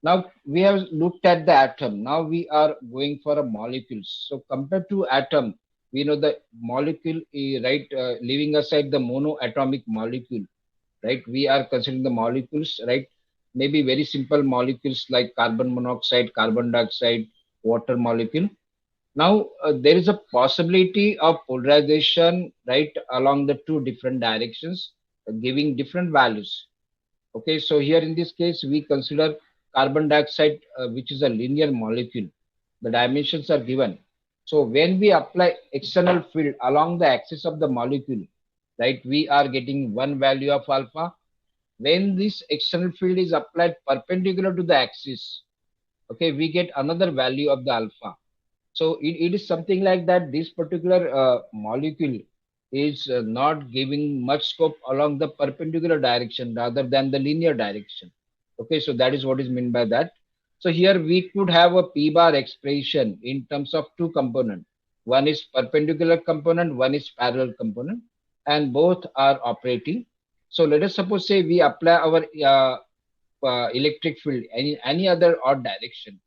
Now we have looked at the atom. Now we are going for a molecules. So compared to atom, we know the molecule, right? Leaving aside the monoatomic molecule, right? We are considering the molecules, right? Maybe very simple molecules like carbon monoxide, carbon dioxide, water molecule. Now there is a possibility of polarization, right, along the two different directions, giving different values. Okay, so here in this case, we consider carbon dioxide, which is a linear molecule. The dimensions are given. So when we apply external field along the axis of the molecule, right, we are getting one value of alpha. When this external field is applied perpendicular to the axis, okay, we get another value of the alpha. So it is something like that. This particular molecule is not giving much scope along the perpendicular direction rather than the linear direction. Okay, so that is what is meant by that. So here we could have a p bar expression in terms of two component. One is perpendicular component, one is parallel component, and both are operating. So let us suppose say we apply our electric field any other odd direction,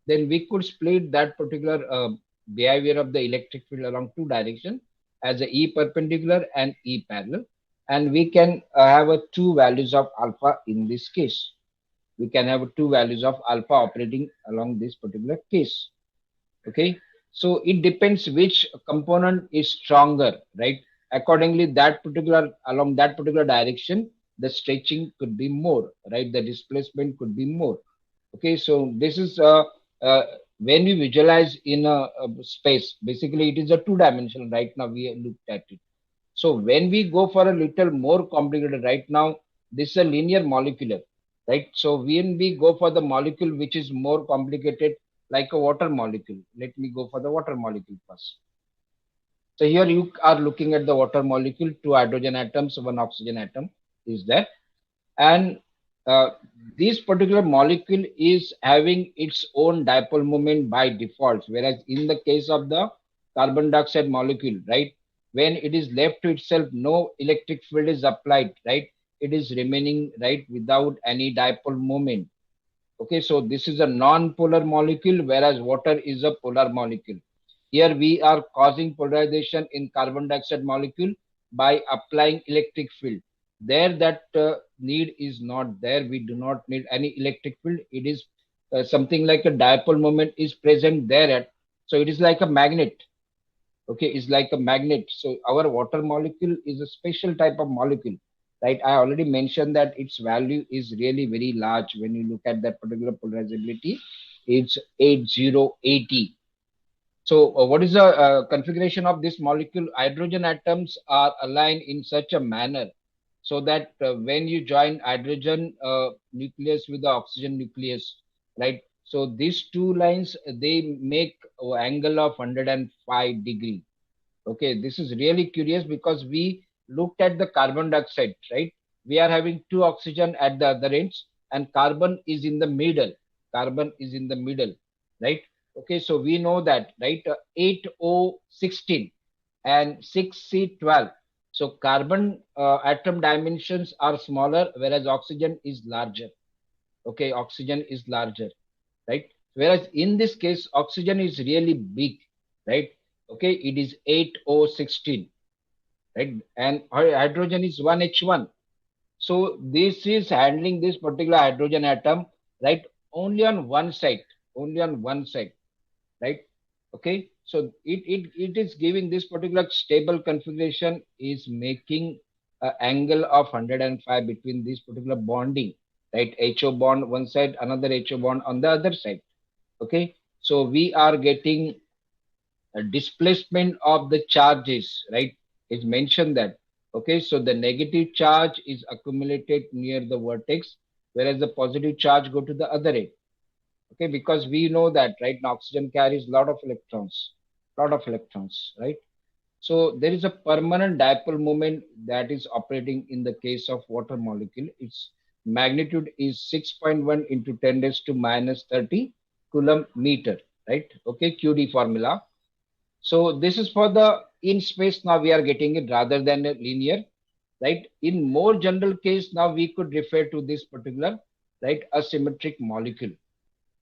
then we could split that particular behavior of the electric field along two directions as a E perpendicular and E parallel. And we can have a two values of alpha in this case. We can have two values of alpha operating along this particular case. Okay. So it depends which component is stronger, right? Accordingly, that particular along that particular direction, the stretching could be more, right? The displacement could be more. Okay, so this is when we visualize in a space, basically it is a two dimensional. Right now we looked at it. So when we go for a little more complicated, right now this is a linear molecular, right? So when we go for the molecule which is more complicated, like a water molecule, let me go for the water molecule first. So here you are looking at the water molecule, two hydrogen atoms, one oxygen atom is there, and uh, this particular molecule is having its own dipole moment by default, whereas in the case of the carbon dioxide molecule, right, when it is left to itself, no electric field is applied, right, it is remaining right without any dipole moment. Okay, so this is a non-polar molecule, whereas water is a polar molecule. Here we are causing polarization in carbon dioxide molecule by applying electric field. There that need is not there. We do not need any electric field. It is something like a dipole moment is present there. So it is like a magnet. Okay, is like a magnet. So our water molecule is a special type of molecule, right? I already mentioned that its value is really very large. When you look at that particular polarizability, it's 8080. So what is the configuration of this molecule? Hydrogen atoms are aligned in such a manner so that when you join hydrogen nucleus with the oxygen nucleus, right? So these two lines, they make an angle of 105 degree. Okay, this is really curious because we looked at the carbon dioxide, right? We are having two oxygen at the other ends and carbon is in the middle. Carbon is in the middle, right? Okay, so we know that, right? 8O16 and 6C12. So carbon atom dimensions are smaller, whereas oxygen is larger. Okay, oxygen is larger, right? Whereas in this case, oxygen is really big, right? Okay, it is 8O16, right? And hydrogen is 1H1. So this is handling this particular hydrogen atom, right? Only on one side, only on one side, right? Okay, so it is giving this particular stable configuration is making an angle of 105 between this particular bonding, right? HO bond one side, another HO bond on the other side. Okay, so we are getting a displacement of the charges, right? It's mentioned that. Okay, so the negative charge is accumulated near the vertex, whereas the positive charge go to the other end. Okay, because we know that right now oxygen carries lot of electrons, right? So there is a permanent dipole moment that is operating in the case of water molecule. Its magnitude is 6.1 into 10 raised to minus 30 coulomb meter, right? Okay, QD formula. So this is for the in space. Now we are getting it rather than a linear, right? In more general case, now we could refer to this particular, right, asymmetric molecule.